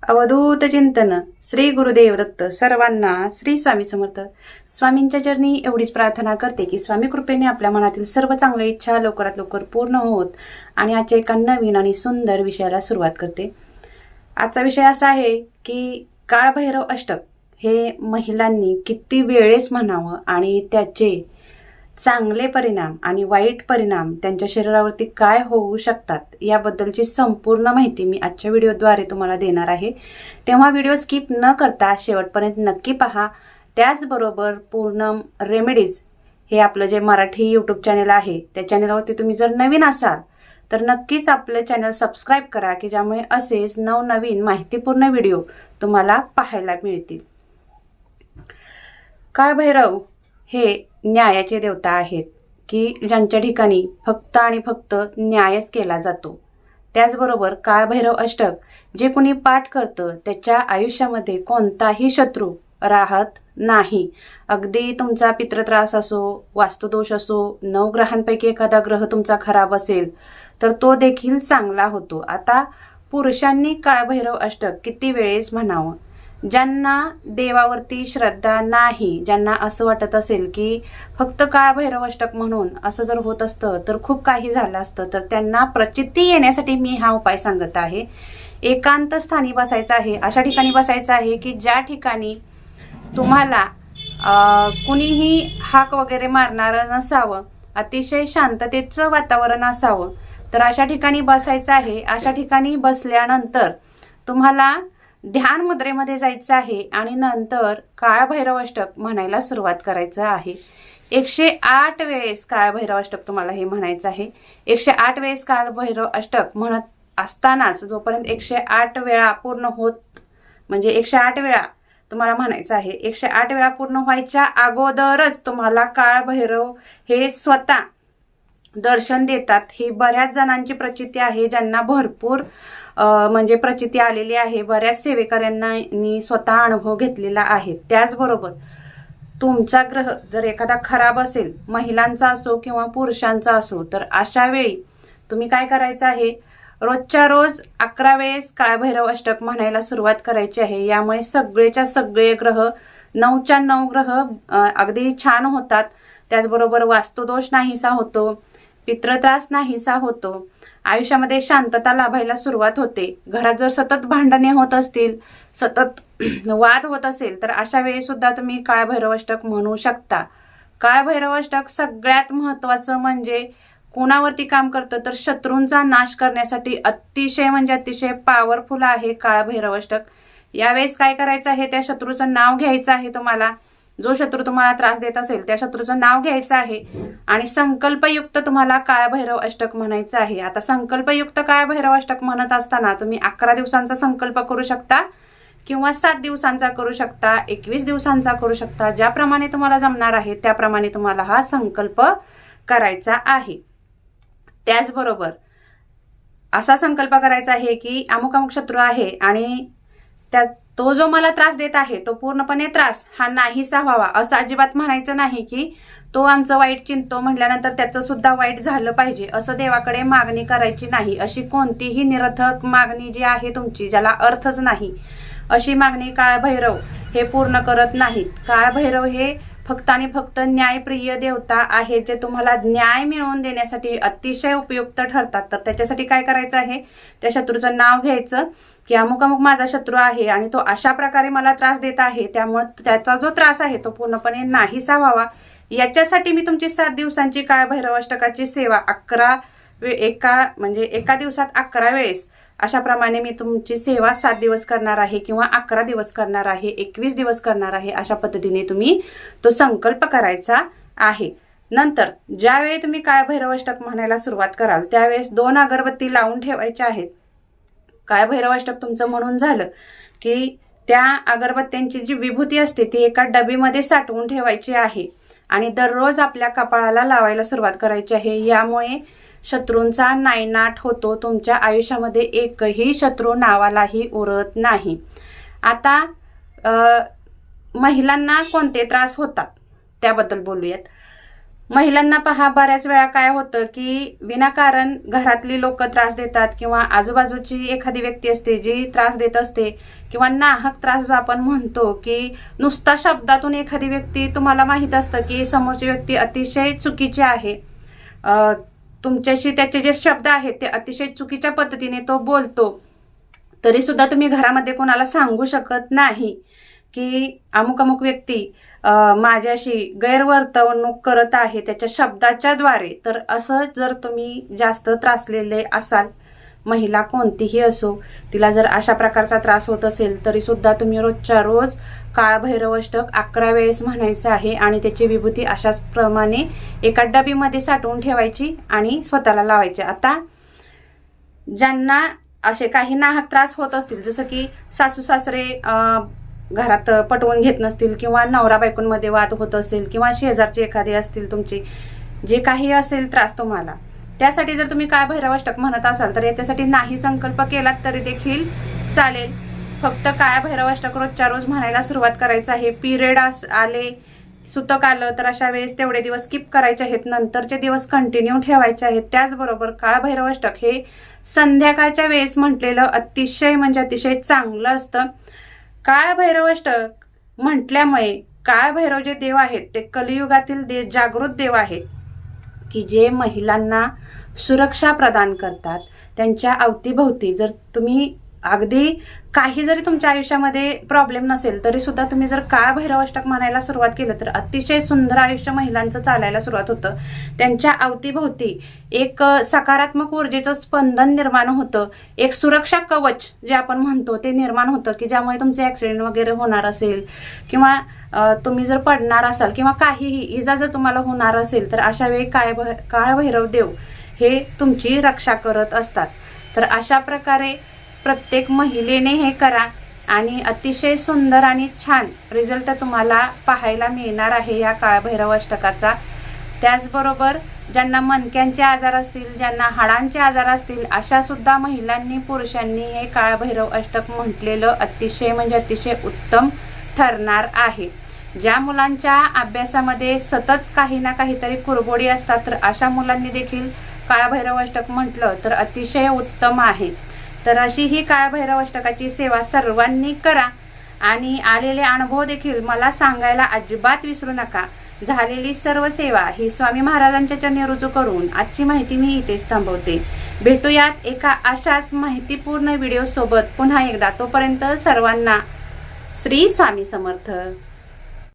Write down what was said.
अवधूत चिंतन श्री गुरुदेव दत्त सर्वांना श्री स्वामी समर्थ। स्वामींच्या चरणी एवढीच प्रार्थना करते की स्वामी कृपेने आपल्या मनातील सर्व चांगल्या इच्छा लवकरात लवकर पूर्ण होत आणि आजच्या एका नवीन आणि सुंदर विषयाला सुरुवात करते। आजचा विषय असा आहे की काळभैरव अष्टक हे महिलांनी किती वेळेस म्हणावं आणि त्याचे चांगले परिणाम आणि वाईट परिणाम त्यांच्या शरीरावरती काय होऊ शकतात याबद्दलची संपूर्ण माहिती मी आजच्या व्हिडिओद्वारे तुम्हाला देणार आहे। तेव्हा व्हिडिओ स्किप न करता शेवटपर्यंत नक्की पहा। त्याचबरोबर पूनम रेमेडीज हे आपलं जे मराठी यूट्यूब चॅनल आहे त्या चॅनलवरती तुम्ही जर नवीन असाल तर नक्कीच आपलं चॅनल सबस्क्राईब करा की ज्यामुळे असेच नवनवीन माहितीपूर्ण व्हिडिओ तुम्हाला पाहायला मिळतील। काळभैरव हे न्यायाचे देवता आहेत की ज्यांच्या ठिकाणी फक्त आणि फक्त न्यायच केला जातो। त्याचबरोबर काळभैरव अष्टक जे कोणी पाठ करतं त्याच्या आयुष्यामध्ये कोणताही शत्रू राहत नाही। अगदी तुमचा पितृत्रास असो, वास्तुदोष असो, नवग्रहांपैकी एखादा ग्रह तुमचा खराब असेल तर तो देखील चांगला होतो। आता पुरुषांनी काळभैरव अष्टक किती वेळेस म्हणावं? ज्यांना देवावरती श्रद्धा नाही, ज्यांना असं वाटत असेल की फक्त काळभैरव अष्टक म्हणून असं जर होत असतं तर खूप काही झालं असतं, तर त्यांना प्रचिती येण्यासाठी मी हा उपाय सांगत आहे। एकांत स्थानी बसायचं आहे, अशा ठिकाणी बसायचं आहे की ज्या ठिकाणी तुम्हाला कुणीही हाक वगैरे मारणारं नसावं, अतिशय शांततेचं वातावरण असावं। तर अशा ठिकाणी बसायचं आहे। अशा ठिकाणी बसल्यानंतर तुम्हाला ध्यान मुद्रेमध्ये जायचं आहे आणि नंतर काळभैरव अष्टक म्हणायला सुरुवात करायचं आहे। 108 वेळेस काळभैरव अष्टक तुम्हाला हे म्हणायचं आहे। 108 वेळेस काळभैरव अष्टक म्हणत असतानाच जोपर्यंत 108 वेळा पूर्ण होत, म्हणजे 108 वेळा तुम्हाला म्हणायचं आहे, 108 वेळा पूर्ण व्हायच्या अगोदरच तुम्हाला काळभैरव हे स्वतः दर्शन देतात। ही बऱ्याच जणांची प्रचिती आहे, ज्यांना भरपूर म्हणजे प्रचिती आलेली आहे। बऱ्याच सेवेकऱ्यांनी स्वतः अनुभव घेतलेला आहे। त्याचबरोबर तुमचा ग्रह जर एखादा खराब असेल, महिलांचा असो किंवा पुरुषांचा असो, तर अशा वेळी तुम्ही काय करायचं आहे, रोजच्या रोज 11 वेळेस काळभैरव अष्टक म्हणायला सुरुवात करायची आहे। यामुळे सगळेच्या सगळे ग्रह 9च्या 9 ग्रह अगदी छान होतात। त्याचबरोबर वास्तुदोष नाहीसा होतो, पितृत्रास नाहीसा होतो, आयुष्यामध्ये शांतता लाभायला सुरुवात होते। घरात जर सतत भांडणे होत असतील, सतत वाद होत असेल, तर अशा वेळी सुद्धा तुम्ही काळभैरव अष्टक म्हणू शकता। काळभैरव अष्टक सगळ्यात महत्त्वाचं म्हणजे कोणावरती काम करतं तर शत्रूंचा नाश करण्यासाठी अतिशय म्हणजे अतिशय पॉवरफुल आहे काळभैरव अष्टक। यावेळेस काय करायचं आहे, त्या शत्रूचं नाव घ्यायचं आहे। तुम्हाला जो शत्रू तुम्हाला त्रास देत असेल त्या शत्रूचं नाव घ्यायचं आहे आणि संकल्पयुक्त तुम्हाला काळभैरव अष्टक म्हणायचं आहे। आता संकल्पयुक्त काळभैरव अष्टक म्हणत असताना तुम्ही 11 दिवसांचा संकल्प करू शकता किंवा 7 दिवसांचा करू शकता, 21 दिवसांचा करू शकता। ज्याप्रमाणे तुम्हाला जमणार आहे त्याप्रमाणे तुम्हाला हा संकल्प करायचा आहे। त्याचबरोबर असा संकल्प करायचा आहे की अमुक अमुक शत्रू आहे आणि तो जो मला त्रास देत आहे तो पूर्णपणे त्रास हा नाहीसा व्हावा। असं अजिबात म्हणायचं नाही की तो आमचं वाईट चिंतो म्हटल्यानंतर त्याचं सुद्धा वाईट झालं पाहिजे असं देवाकडे मागणी करायची नाही। अशी कोणतीही निरर्थक मागणी जी आहे तुमची, ज्याला अर्थच नाही, अशी मागणी काळभैरव हे पूर्ण करत नाहीत। काळभैरव हे फक्त आणि फक्त न्यायप्रिय देवता आहेत, जे तुम्हाला न्याय मिळवून देण्यासाठी अतिशय उपयुक्त ठरतात। तर त्याच्यासाठी काय करायचं आहे, त्या शत्रूचं नाव घ्यायचं की अमुक अमुक माझा शत्रू आहे आणि तो अशा प्रकारे मला त्रास देत आहे, त्यामुळे त्याचा जो त्रास आहे तो पूर्णपणे नाहीसा व्हावा। याच्यासाठी मी तुमची 7 दिवसांची काळभैरव अष्टकाची सेवा एका दिवसात 11 वेळेस अशाप्रमाणे मी तुमची सेवा 7 दिवस करणार आहे किंवा 11 दिवस करणार आहे, 21 दिवस करणार आहे। अशा पद्धतीने तुम्ही तो संकल्प करायचा आहे। नंतर ज्यावेळी तुम्ही काळभैरव अष्टक म्हणायला सुरुवात कराल त्यावेळेस 2 अगरबत्ती लावून ठेवायच्या आहेत। काळभैरव अष्टक तुमचं म्हणून झालं की त्या अगरबत्त्यांची जी विभूती असते ती एका डबीमध्ये साठवून ठेवायची आहे आणि दररोज आपल्या कपाळाला लावायला सुरुवात करायची आहे। यामुळे शत्रूंचा नायनाट होतो, तुमच्या आयुष्यामध्ये एकही शत्रू नावालाही उरत नाही। आता महिलांना कोणते त्रास होतात त्याबद्दल बोलूयात। महिलांना पहा, बऱ्याच वेळा काय होतं की विनाकारण घरातली लोक त्रास देतात किंवा आजूबाजूची एखादी व्यक्ती असते जी त्रास देत असते किंवा नाहक त्रास जो आपण म्हणतो की नुसता शब्दातून एखादी व्यक्ती, तुम्हाला माहित असतं की समोरची व्यक्ती अतिशय चुकीची आहे, तुमच्याशी त्याचे जे शब्द आहेत ते अतिशय चुकीच्या पद्धतीने तो बोलतो, तरी सुद्धा तुम्ही घरामध्ये कोणाला सांगू शकत नाही की अमुक अमुक व्यक्ती माझ्याशी गैरवर्तवणूक करत आहे त्याच्या शब्दाच्या द्वारे. तर असं जर तुम्ही जास्त त्रासलेले असाल, महिला कोणतीही असो, तिला जर अशा प्रकारचा त्रास होत असेल तरी सुद्धा तुम्ही रोजच्या रोज काळभैरव अष्टक 11 वेळेस म्हणायचं आहे आणि त्याची विभूती अशाच प्रमाणे एका डबीमध्ये साठवून ठेवायची आणि स्वतःला लावायची. आता ज्यांना असे काही नाहक त्रास होत असतील, जसं की सासू सासरे घरात पटवून घेत नसतील किंवा नवरा बायकोंमध्ये वाद होत असेल किंवा शेजारचे एखादे असतील, तुमचे जे काही असेल त्रास तुम्हाला, त्यासाठी जर तुम्ही काळभैरव अष्टक म्हणत असाल तर याच्यासाठी नाही संकल्प केलात तरी देखील चालेल. फक्त काळभैरव अष्टक रोजच्या रोज म्हणायला सुरुवात करायचं आहे. पिरियड आले, सुतक आलं तर अशा वेळेस तेवढे दिवस स्किप करायचे आहेत, नंतरचे दिवस कंटिन्यू ठेवायचे आहेत. त्याचबरोबर काळभैरव अष्टक हे संध्याकाळच्या वेळेस म्हटलेलं अतिशय म्हणजे अतिशय चांगलं असतं. काळभैरव अष्टक म्हटल्यामुळे काळभैरव जे देव आहेत ते कलियुगातील जागृत देव आहेत की जे महिलांना सुरक्षा प्रदान करतात. त्यांच्या अवतीभोवती जर तुम्ही अगदी काही जरी तुमच्या आयुष्यामध्ये प्रॉब्लेम नसेल तरी सुद्धा तुम्ही जर काळभैरव अष्टक म्हणायला सुरुवात केलं तर अतिशय सुंदर आयुष्य महिलांचं चालायला सुरुवात होतं. त्यांच्या अवतीभोवती एक सकारात्मक ऊर्जेचं स्पंदन निर्माण होतं, एक सुरक्षा कवच जे आपण म्हणतो ते निर्माण होतं की ज्यामुळे तुमचे ऍक्सिडेंट वगैरे होणार असेल किंवा तुम्ही जर पडणार असाल किंवा काहीही इजा जर तुम्हाला होणार असेल तर अशा वेळी काळभैरव देव हे तुमची रक्षा करत असतात. तर अशा प्रकारे प्रत्येक महिलेने हे करा आणि अतिशय सुंदर आणि छान रिझल्ट तुम्हाला पाहायला मिळणार आहे या काळभैरव अष्टकाचा. त्याचबरोबर ज्यांना मणक्यांचे आजार असतील, ज्यांना हाडांचे आजार असतील, अशा सुद्धा महिलांनी पुरुषांनी हे काळभैरव अष्टक म्हटलेलं अतिशय म्हणजे अतिशय उत्तम ठरणार आहे. ज्या मुलांच्या अभ्यासामध्ये सतत काही ना काहीतरी कुरबोडी असतात तर अशा मुलांनी देखील काळभैरव अष्टक म्हटलं तर अतिशय उत्तम आहे. तर अशी ही काळभैरव अष्टकाची सेवा सर्वांनी करा आणि आलेले अनुभव देखील मला सांगायला अजिबात विसरू नका. झालेली सर्व सेवा ही स्वामी महाराजांच्या चरणी रुजू करून आजची माहिती मी इथेच थांबवते. भेटूयात एका अशाच माहितीपूर्ण व्हिडिओ सोबत पुन्हा एकदा. तोपर्यंत सर्वांना श्री स्वामी समर्थ.